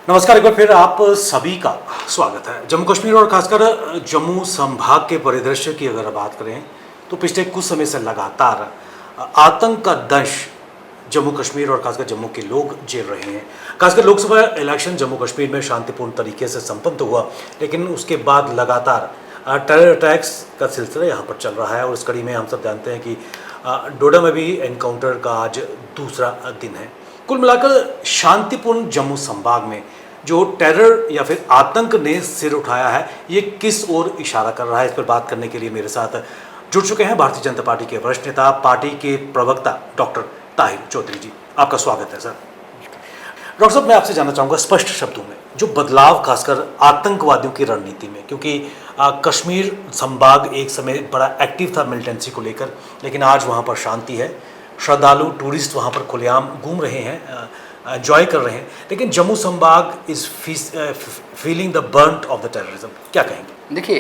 नमस्कार, एक बार फिर आप सभी का स्वागत है। जम्मू कश्मीर और खासकर जम्मू संभाग के परिदृश्य की अगर बात करें तो पिछले कुछ समय से लगातार आतंक का दंश जम्मू कश्मीर और खासकर जम्मू के लोग झेल रहे हैं। खासकर लोकसभा इलेक्शन जम्मू कश्मीर में शांतिपूर्ण तरीके से संपन्न तो हुआ, लेकिन उसके बाद लगातार टेरर अटैक्स का सिलसिला यहाँ पर चल रहा है और इस कड़ी में हम सब जानते हैं कि डोडा में भी एनकाउंटर का आज दूसरा दिन है। कुल मिलाकर शांतिपूर्ण जम्मू संभाग में जो टेरर या फिर आतंक ने सिर उठाया है, ये किस ओर इशारा कर रहा है, इस पर बात करने के लिए मेरे साथ जुड़ चुके हैं भारतीय जनता पार्टी के वरिष्ठ नेता, पार्टी के प्रवक्ता डॉक्टर ताहिर चौधरी जी। आपका स्वागत है सर। डॉक्टर साहब, मैं आपसे जानना चाहूँगा स्पष्ट शब्दों में जो बदलाव खासकर आतंकवादियों की रणनीति में, क्योंकि कश्मीर संभाग एक समय बड़ा एक्टिव था मिलिटेंसी को लेकर, लेकिन आज वहाँ पर शांति है, श्रद्धालु टूरिस्ट वहाँ पर खुलेआम घूम रहे हैं, एंजॉय कर रहे हैं, लेकिन जम्मू संभाग is feeling the burnt of the terrorism. क्या कहेंगे? देखिए,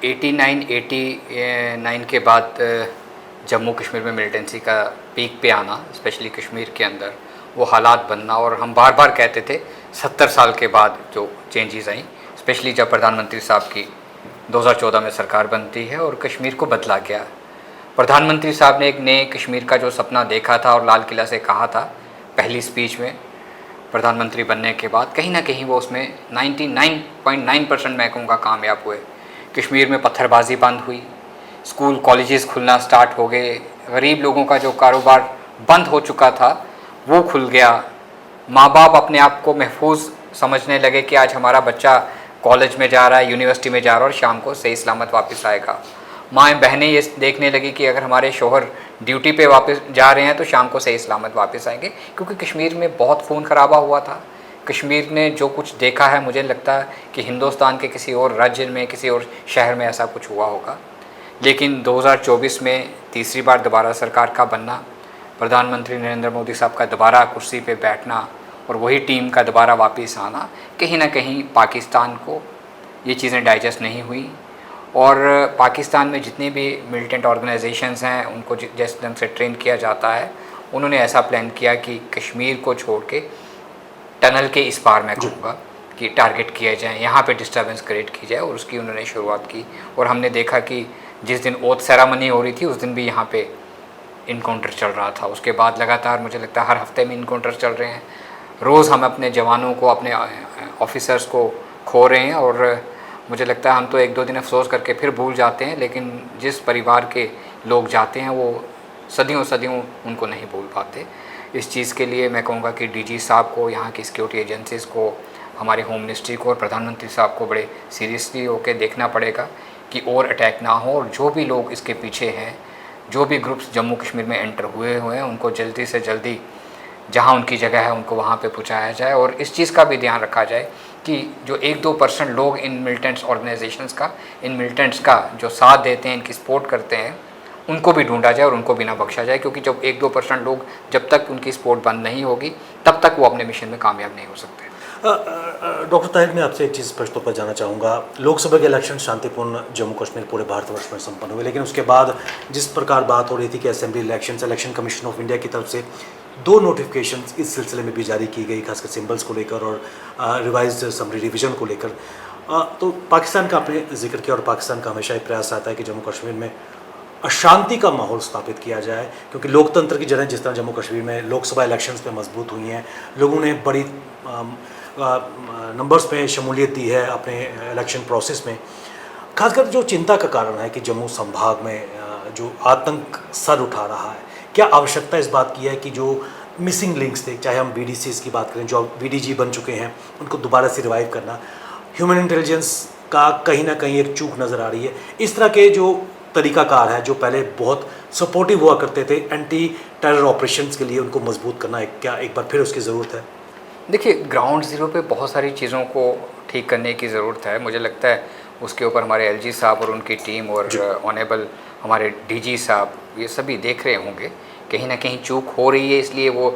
89 के बाद जम्मू कश्मीर में मिलिटेंसी का पीक पे आना, स्पेशली कश्मीर के अंदर वो हालात बनना, और हम बार बार कहते थे 70 साल के बाद जो चेंजेस आई, स्पेशली जब प्रधानमंत्री साहब की 2014 में सरकार बनती है और कश्मीर को बदला गया। प्रधानमंत्री साहब ने एक नए कश्मीर का जो सपना देखा था और लाल किला से कहा था पहली स्पीच में प्रधानमंत्री बनने के बाद, कहीं ना कहीं वो उसमें 99.9% मैं कहूँगा कामयाब हुए। कश्मीर में पत्थरबाजी बंद हुई, स्कूल कॉलेजेस खुलना स्टार्ट हो गए, गरीब लोगों का जो कारोबार बंद हो चुका था वो खुल गया, माँ बाप अपने आप को महफूज समझने लगे कि आज हमारा बच्चा कॉलेज में जा रहा है, यूनिवर्सिटी में जा रहा है और शाम को सही सलामत वापस आएगा। माएँ बहनें ये देखने लगी कि अगर हमारे शोहर ड्यूटी पे वापस जा रहे हैं तो शाम को सही सलामत वापस आएंगे, क्योंकि कश्मीर में बहुत खून खराबा हुआ था। कश्मीर ने जो कुछ देखा है, मुझे लगता है कि हिंदुस्तान के किसी और राज्य में, किसी और शहर में ऐसा कुछ हुआ होगा। लेकिन 2024 में तीसरी बार दोबारा सरकार का बनना, प्रधानमंत्री नरेंद्र मोदी साहब का दोबारा कुर्सी पे बैठना और वही टीम का दोबारा वापस आना, कहीं ना कहीं पाकिस्तान को ये चीज़ें डाइजेस्ट नहीं हुई। और पाकिस्तान में जितने भी मिलिटेंट ऑर्गेनाइजेशंस हैं उनको जिस ढंग से ट्रेन किया जाता है, उन्होंने ऐसा प्लान किया कि कश्मीर को छोड़ के टनल के इस पार मैं कहूँगा कि टारगेट किया जाए, यहाँ पे डिस्टर्बेंस क्रिएट की जाए, और उसकी उन्होंने शुरुआत की। और हमने देखा कि जिस दिन ओथ सेरेमनी हो रही थी उस दिन भी यहाँ पे इनकाउंटर चल रहा था। उसके बाद लगातार मुझे लगता है हर हफ्ते में इनकाउंटर चल रहे हैं। रोज़ हम अपने जवानों को, अपने ऑफिसर्स को खो रहे हैं, और मुझे लगता है हम तो एक दो दिन अफसोस करके फिर भूल जाते हैं, लेकिन जिस परिवार के लोग जाते हैं वो सदियों सदियों उनको नहीं भूल पाते। इस चीज़ के लिए मैं कहूँगा कि डीजी साहब को, यहाँ की सिक्योरिटी एजेंसीज़ को, हमारे होम मिनिस्ट्री को और प्रधानमंत्री साहब को बड़े सीरियसली होकर देखना पड़ेगा कि और अटैक ना हो, और जो भी लोग इसके पीछे हैं, जो भी ग्रुप्स जम्मू कश्मीर में एंटर हुए हैं, उनको जल्दी से जल्दी जहाँ उनकी जगह है उनको वहाँ पे पहुँचाया जाए। और इस चीज़ का भी ध्यान रखा जाए कि जो 1-2% लोग इन मिलिटेंट्स ऑर्गेनाइजेशंस का, इन मिलिटेंट्स का जो साथ देते हैं, इनकी सपोर्ट करते हैं, उनको भी ढूंढा जाए और उनको भी ना बख्शा जाए, क्योंकि जब 1-2% लोग, जब तक उनकी सपोर्ट बंद नहीं होगी तब तक वो अपने मिशन में कामयाब नहीं हो सकते। डॉक्टर ताहिर, मैं आपसे एक चीज़ स्पष्ट तौर पर जानना चाहूँगा। लोकसभा के इलेक्शन शांतिपूर्ण जम्मू कश्मीर पूरे भारतवर्ष में संपन्न हुए, लेकिन उसके बाद जिस प्रकार बात हो रही थी कि assembly election commission of India की तरफ से 2 नोटिफिकेशन इस सिलसिले में भी जारी की गई, खासकर सिंबल्स को लेकर और रिवाइज्ड समरी रिवीजन को लेकर। तो पाकिस्तान का आपने जिक्र किया, और पाकिस्तान का हमेशा एक प्रयास आता है कि जम्मू कश्मीर में अशांति का माहौल स्थापित किया जाए, क्योंकि लोकतंत्र की जड़ें जिस तरह जम्मू कश्मीर में लोकसभा इलेक्शंस पे मजबूत हुई हैं, लोगों ने बड़ी नंबर्स पे शमूलियत दी है अपने इलेक्शन प्रोसेस में। खासकर जो चिंता का कारण है कि जम्मू संभाग में जो आतंक सर उठा रहा है, क्या आवश्यकता इस बात की है कि जो मिसिंग लिंक्स थे, चाहे हम BDCs की बात करें, जो VDG बन चुके हैं, उनको दोबारा से रिवाइव करना, ह्यूमन इंटेलिजेंस का कहीं ना कहीं एक चूक नज़र आ रही है। इस तरह के जो तरीकाकार है, जो पहले बहुत सपोर्टिव हुआ करते थे एंटी टेरर ऑपरेशंस के लिए, उनको मजबूत करना क्या एक बार फिर उसकी ज़रूरत है? देखिए, ग्राउंड ज़ीरो पे बहुत सारी चीज़ों को ठीक करने की ज़रूरत है। मुझे लगता है उसके ऊपर हमारे LG साहब और उनकी टीम और ऑनेबल हमारे DG साहब ये सभी देख रहे होंगे। कहीं ना कहीं चूक हो रही है, इसलिए वो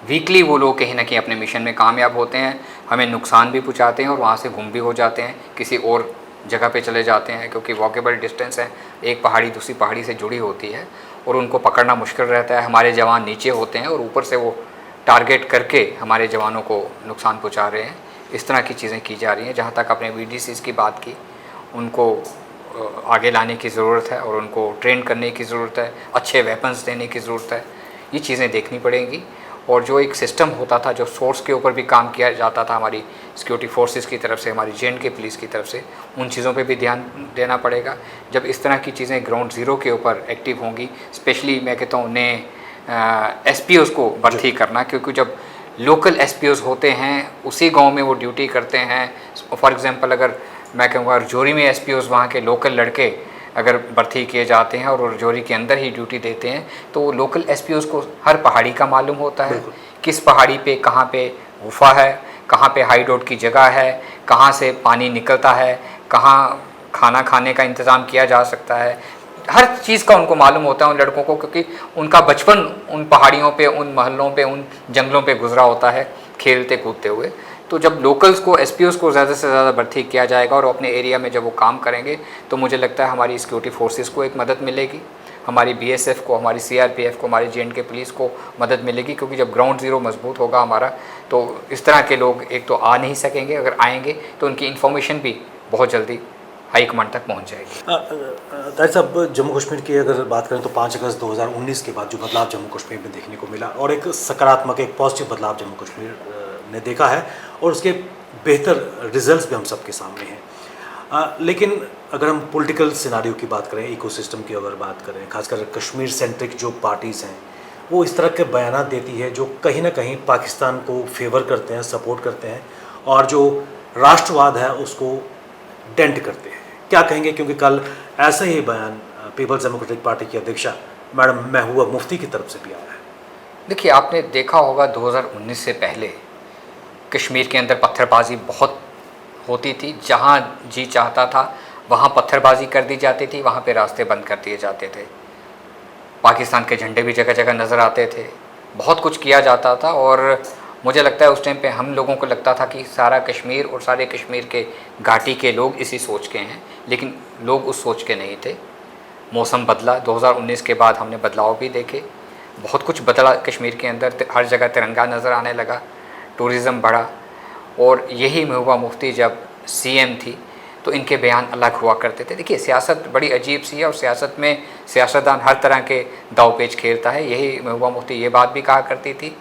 वीकली वो लोग कहीं ना कहीं अपने मिशन में कामयाब होते हैं, हमें नुकसान भी पहुंचाते हैं और वहाँ से गुम भी हो जाते हैं, किसी और जगह पे चले जाते हैं, क्योंकि वॉकेबल डिस्टेंस है, एक पहाड़ी दूसरी पहाड़ी से जुड़ी होती है और उनको पकड़ना मुश्किल रहता है। हमारे जवान नीचे होते हैं और ऊपर से वो टारगेट करके हमारे जवानों को नुकसान पहुंचा रहे हैं। इस तरह की चीज़ें की जा रही हैं। जहाँ तक आपने VDCs की बात की, उनको आगे लाने की ज़रूरत है और उनको ट्रेन करने की ज़रूरत है, अच्छे वेपन्स देने की ज़रूरत है, ये चीज़ें देखनी पड़ेंगी। और जो एक सिस्टम होता था, जो सोर्स के ऊपर भी काम किया जाता था हमारी सिक्योरिटी फोर्सेस की तरफ से, हमारी JNK पुलिस की तरफ से, उन चीज़ों पे भी ध्यान देना पड़ेगा। जब इस तरह की चीज़ें ग्राउंड ज़ीरो के ऊपर एक्टिव होंगी, स्पेशली मैं कहता हूँ नए SPOs को भर्ती करना, क्योंकि जब लोकल SPOs होते हैं उसी गांव में वो ड्यूटी करते हैं। फॉर एग्जांपल अगर मैं कहूँगा रजौरी में SPOs वहाँ के लोकल लड़के अगर भर्ती किए जाते हैं और रजौरी के अंदर ही ड्यूटी देते हैं, तो लोकल SPOs को हर पहाड़ी का मालूम होता है, किस पहाड़ी पे कहाँ पे गुफा है, कहाँ पे हाइडआउट की जगह है, कहाँ से पानी निकलता है, कहाँ खाना खाने का इंतज़ाम किया जा सकता है, हर चीज़ का उनको मालूम होता है उन लड़कों को, क्योंकि उनका बचपन उन पहाड़ियों पे, उन महलों पे, उन जंगलों पे गुजरा होता है खेलते कूदते हुए। तो जब लोकल्स को, SPOs को ज़्यादा से ज़्यादा भर्ती किया जाएगा और अपने एरिया में जब वो काम करेंगे, तो मुझे लगता है हमारी सिक्योरिटी फोर्सेस को एक मदद मिलेगी, हमारी BSF को, हमारी CRPF को, हमारी JNK पुलिस को मदद मिलेगी। क्योंकि जब ग्राउंड ज़ीरो मजबूत होगा हमारा, तो इस तरह के लोग एक तो आ नहीं सकेंगे, अगर आएंगे तो उनकी इन्फॉर्मेशन भी बहुत जल्दी हाई कमांड तक पहुँच जाएगी। ताहिर साहब, जम्मू कश्मीर की अगर बात करें तो 5 अगस्त 2019 के बाद जो बदलाव जम्मू कश्मीर में देखने को मिला, और एक सकारात्मक, एक पॉजिटिव बदलाव जम्मू कश्मीर ने देखा है, और उसके बेहतर रिजल्ट्स भी हम सबके सामने हैं। लेकिन अगर हम पॉलिटिकल सिनारियो की बात करें, इकोसिस्टम की अगर बात करें, खासकर कश्मीर सेंट्रिक जो पार्टीज़ हैं, वो इस तरह के बयान देती है जो कहीं ना कहीं पाकिस्तान को फेवर करते हैं, सपोर्ट करते हैं, और जो राष्ट्रवाद है उसको डेंट करते हैं। क्या कहेंगे, क्योंकि कल ऐसा ही बयान पीपल्स डेमोक्रेटिक पार्टी की अध्यक्षा मैडम महबूबा मुफ्ती की तरफ से भी आया है। देखिए, आपने देखा होगा 2019 से पहले कश्मीर के अंदर पत्थरबाजी बहुत होती थी। जहाँ जी चाहता था वहाँ पत्थरबाजी कर दी जाती थी, वहाँ पे रास्ते बंद कर दिए जाते थे, पाकिस्तान के झंडे भी जगह जगह नज़र आते थे, बहुत कुछ किया जाता था। और मुझे लगता है उस टाइम पे हम लोगों को लगता था कि सारा कश्मीर और सारे कश्मीर के घाटी के लोग इसी सोच के हैं, लेकिन लोग उस सोच के नहीं थे। मौसम बदला, 2019 के बाद हमने बदलाव भी देखे, बहुत कुछ बदला कश्मीर के अंदर, हर जगह तिरंगा नज़र आने लगा, टूरिज़्म बढ़ा। और यही महबूबा मुफ्ती जब CM थी तो इनके बयान अलग हुआ करते थे। देखिए, सियासत बड़ी अजीब सी है और सियासत में सियासतदान हर तरह के दाव-पेच खेलता है। यही महबूबा मुफ्ती ये बात भी कहा करती थी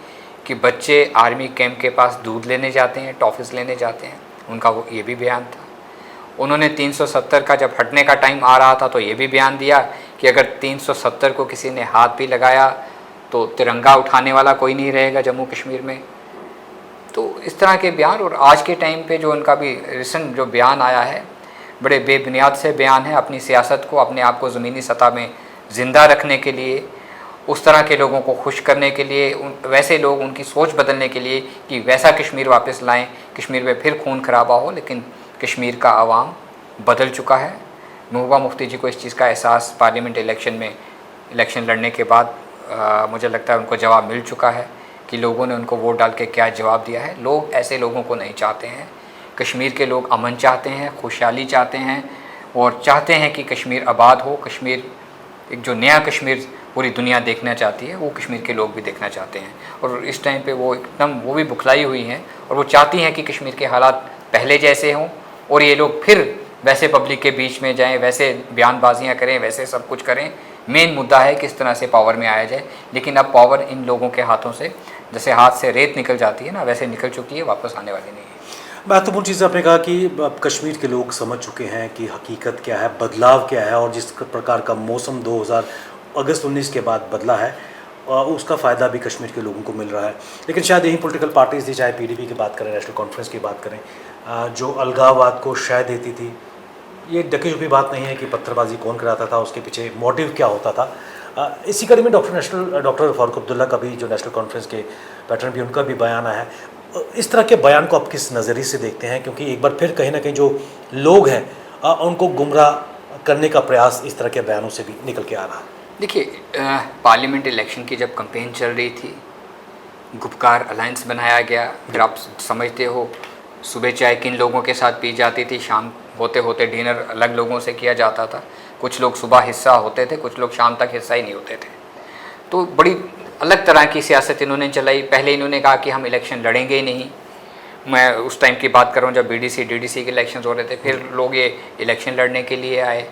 कि बच्चे आर्मी कैंप के पास दूध लेने जाते हैं, टॉफ़ीज़ लेने जाते हैं, उनका वो ये भी बयान था। उन्होंने 370 का जब हटने का टाइम आ रहा था तो ये भी बयान दिया कि अगर 370 को किसी ने हाथ भी लगाया तो तिरंगा उठाने वाला कोई नहीं रहेगा जम्मू कश्मीर में। तो इस तरह के बयान, और आज के टाइम पे जो उनका भी रिसेंट जो बयान आया है, बड़े बेबुनियाद से बयान है। अपनी सियासत को, अपने आप को ज़मीनी सतह में ज़िंदा रखने के लिए, उस तरह के लोगों को खुश करने के लिए, वैसे लोग उनकी सोच बदलने के लिए कि वैसा कश्मीर वापस लाएं, कश्मीर में फिर खून खराबा हो। लेकिन कश्मीर का आवाम बदल चुका है। महबूबा मुफ्ती जी को इस चीज़ का एहसास पार्लियामेंट इलेक्शन लड़ने के बाद मुझे लगता है उनको जवाब मिल चुका है कि लोगों ने उनको वोट डाल के क्या जवाब दिया है। लोग ऐसे लोगों को नहीं चाहते हैं। कश्मीर के लोग अमन चाहते हैं, खुशहाली चाहते हैं, और चाहते हैं कि कश्मीर आबाद हो। कश्मीर, एक जो नया कश्मीर पूरी दुनिया देखना चाहती है, वो कश्मीर के लोग भी देखना चाहते हैं। और इस टाइम पे वो एकदम, वो भी बुखलाई हुई हैं और वो चाहती हैं कि कश्मीर के हालात पहले जैसे हों और ये लोग फिर वैसे पब्लिक के बीच में जाएं, वैसे बयानबाजियां करें, वैसे सब कुछ करें। मेन मुद्दा है किस तरह से पावर में आया जाए। लेकिन अब पावर इन लोगों के हाथों से, जैसे हाथ से रेत निकल जाती है ना, वैसे निकल चुकी है, वापस आने वाली नहीं है। महत्वपूर्ण चीज़ आपने कहा कि अब कश्मीर के लोग समझ चुके हैं कि हकीकत क्या है, बदलाव क्या है, और जिस प्रकार का मौसम 2019 के बाद बदला है उसका फ़ायदा भी कश्मीर के लोगों को मिल रहा है। लेकिन शायद यही पॉलिटिकल पार्टीज़ थी, चाहे PDP की बात करें, नेशनल कॉन्फ्रेंस की बात करें, जो अलगाववाद को शय देती थी। ये ढकी छुपी बात नहीं है कि पत्थरबाजी कौन कराता था, उसके पीछे मोटिव क्या होता था। इसी कड़ी में डॉक्टर फारूक अब्दुल्ला का भी, जो नेशनल कॉन्फ्रेंस के पैटर्न भी, उनका भी बयान आया है। इस तरह के बयान को आप किस नज़रिए से देखते हैं, क्योंकि एक बार फिर कहीं ना कहीं जो लोग हैं उनको गुमराह करने का प्रयास इस तरह के बयानों से भी निकल के आ रहा है। देखिए, पार्लियामेंट इलेक्शन की जब कैंपेन चल रही थी, गुपकार अलायंस बनाया गया। फिर आप समझते हो सुबह चाय किन लोगों के साथ पी जाती थी, शाम होते होते डिनर अलग लोगों से किया जाता था। कुछ लोग सुबह हिस्सा होते थे, कुछ लोग शाम तक हिस्सा ही नहीं होते थे। तो बड़ी अलग तरह की सियासत इन्होंने चलाई। पहले इन्होंने कहा कि हम इलेक्शन लड़ेंगे ही नहीं, मैं उस टाइम की बात कर रहा हूँ जब बीडीसी डीडीसी के इलेक्शंस हो रहे थे, फिर लोग ये इलेक्शन लड़ने के लिए आए।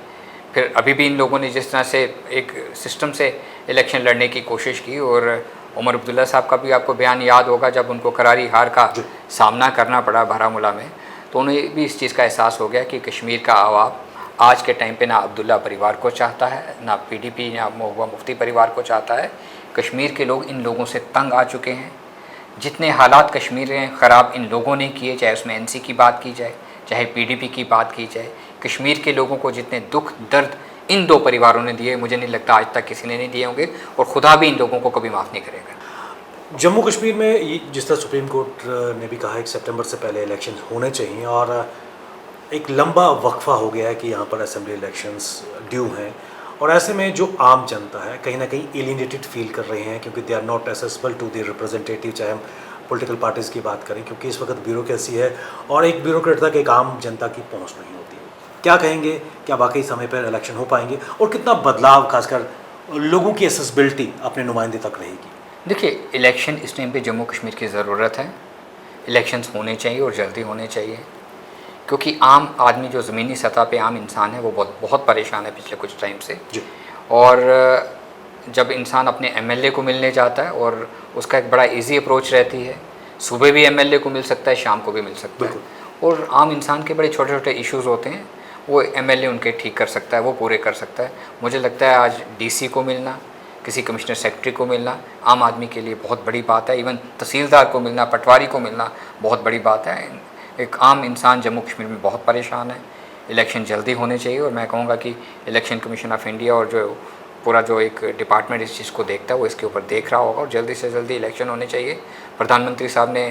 फिर अभी भी इन लोगों ने जिस तरह से एक सिस्टम से इलेक्शन लड़ने की कोशिश की, और उमर अब्दुल्ला साहब का भी आपको बयान याद होगा जब उनको करारी हार का सामना करना पड़ा बारामूला में, तो उन्हें भी इस चीज़ का एहसास हो गया कि कश्मीर का अवाम आज के टाइम पे ना अब्दुल्ला परिवार को चाहता है, ना पीडीपी या महबूबा मुफ्ती परिवार को चाहता है। कश्मीर के लोग इन लोगों से तंग आ चुके हैं। जितने हालात कश्मीर में ख़राब इन लोगों ने किए, चाहे उसमें एनसी की बात की जाए, चाहे पीडीपी की बात की जाए, कश्मीर के लोगों को जितने दुख दर्द इन दो परिवारों ने दिए, मुझे नहीं लगता आज तक किसी ने नहीं दिए होंगे, और खुदा भी इन लोगों को कभी माफ़ नहीं करेगा। जम्मू कश्मीर में जिस तरह सुप्रीम कोर्ट ने भी कहा है कि सितंबर से पहले इलेक्शन होने चाहिए, और एक लंबा वक्फा हो गया है कि यहाँ पर असेंबली इलेक्शंस ड्यू हैं, और ऐसे में जो आम जनता है कहीं ना कहीं एलिनेटेड फील कर रहे हैं, क्योंकि they are not accessible to the representative, चाहे हम पॉलिटिकल पार्टीज़ की बात करें, क्योंकि इस वक्त ब्यूरोक्रेसी है और एक ब्यूरोक्रेट तक एक आम जनता की पहुँच नहीं होती है। क्या कहेंगे, क्या वाकई समय पर इलेक्शन हो पाएंगे, और कितना बदलाव खासकर लोगों की एसेसिबिलिटी अपने नुमाइंदे तक रहेगी? देखिए, इलेक्शन इस टाइम पे जम्मू कश्मीर की ज़रूरत है। इलेक्शंस होने चाहिए और जल्दी होने चाहिए, क्योंकि आम आदमी जो ज़मीनी सतह पे आम इंसान है वो बहुत परेशान है पिछले कुछ टाइम से। और जब इंसान अपने एमएलए को मिलने जाता है, और उसका एक बड़ा इजी अप्रोच रहती है, सुबह भी एमएलए को मिल सकता है, शाम को भी मिल सकता है, और आम इंसान के बड़े छोटे छोटे इश्यूज़ होते हैं, वो एमएलए उनके ठीक कर सकता है, वो पूरे कर सकता है। मुझे लगता है आज डीसी को मिलना, किसी कमिश्नर सेक्रेटरी को मिलना आम आदमी के लिए बहुत बड़ी बात है। इवन तहसीलदार को मिलना, पटवारी को मिलना बहुत बड़ी बात है। एक आम इंसान जम्मू कश्मीर में बहुत परेशान है। इलेक्शन जल्दी होने चाहिए, और मैं कहूँगा कि इलेक्शन कमीशन ऑफ इंडिया और जो पूरा जो एक डिपार्टमेंट इस चीज़ को देखता है वो इसके ऊपर देख रहा होगा, और जल्दी से जल्दी इलेक्शन होने चाहिए। प्रधानमंत्री साहब ने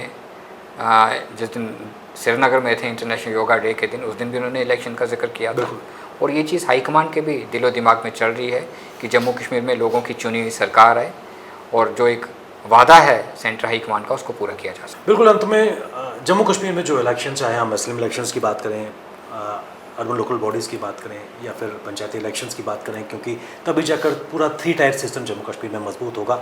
जिस दिन श्रीनगर में थे इंटरनेशनल योगा डे के दिन, उस दिन भी उन्होंने इलेक्शन का जिक्र किया था, और ये चीज़ हाईकमान के भी दिलो दिमाग में चल रही है कि जम्मू कश्मीर में लोगों की चुनी हुई सरकार है, और जो एक वादा है सेंट्रल हाईकमान का उसको पूरा किया जा सकता है। बिल्कुल। अंत में जम्मू कश्मीर में जो इलेक्शन, चाहे हम मुस्लिम इलेक्शंस की बात करें, अर्बन लोकल बॉडीज़ की बात करें, या फिर पंचायती इलेक्शंस की बात करें, क्योंकि तभी जाकर पूरा 3 टायर सिस्टम जम्मू कश्मीर में मजबूत होगा।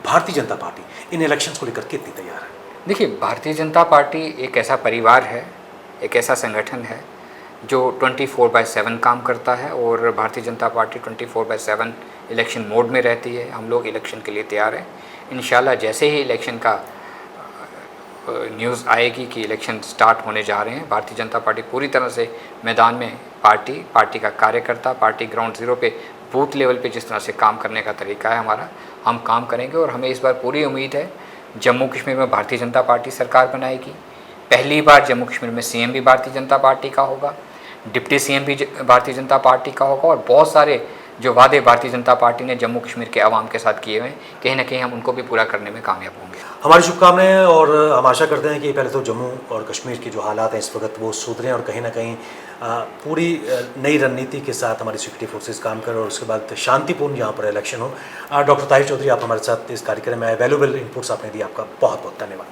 भारतीय जनता पार्टी इन इलेक्शंस को लेकर कितनी तैयार है? देखिए, भारतीय जनता पार्टी एक ऐसा परिवार है, एक ऐसा संगठन है जो 24/7 काम करता है, और Bharatiya Janata party 24/7 election mode में रहती है। हम लोग इलेक्शन के लिए तैयार हैं। इंशाल्लाह जैसे ही इलेक्शन का न्यूज़ आएगी कि इलेक्शन स्टार्ट होने जा रहे हैं, भारतीय जनता पार्टी पूरी तरह से मैदान में पार्टी का कार्यकर्ता, पार्टी ग्राउंड ज़ीरो पे बूथ लेवल पे जिस तरह से काम करने का तरीका है हमारा, हम काम करेंगे। और हमें इस बार पूरी उम्मीद है जम्मू कश्मीर में भारतीय जनता पार्टी सरकार बनाएगी। पहली बार जम्मू कश्मीर में सीएम भी भारतीय जनता पार्टी का होगा, डिप्टी सीएम भी भारतीय जनता पार्टी का होगा, और बहुत सारे जो वादे भारतीय जनता पार्टी ने जम्मू कश्मीर के आवाम के साथ किए हुए हैं, कहीं ना कहीं हम उनको भी पूरा करने में कामयाब होंगे। हमारी शुभकामनाएं, और हम आशा करते हैं कि पहले तो जम्मू और कश्मीर के जो हालात हैं इस वक्त वो सुधरें, और कहीं ना कहीं पूरी नई रणनीति के साथ हमारी सिक्योरिटी फोर्सेस काम करें, और उसके बाद शांतिपूर्ण यहाँ पर इलेक्शन हो। डॉक्टर ताहिर चौधरी, आप हमारे साथ इस कार्यक्रम में आए, वैल्यूएबल इनपुट्स आपने दिए, आपका बहुत बहुत धन्यवाद।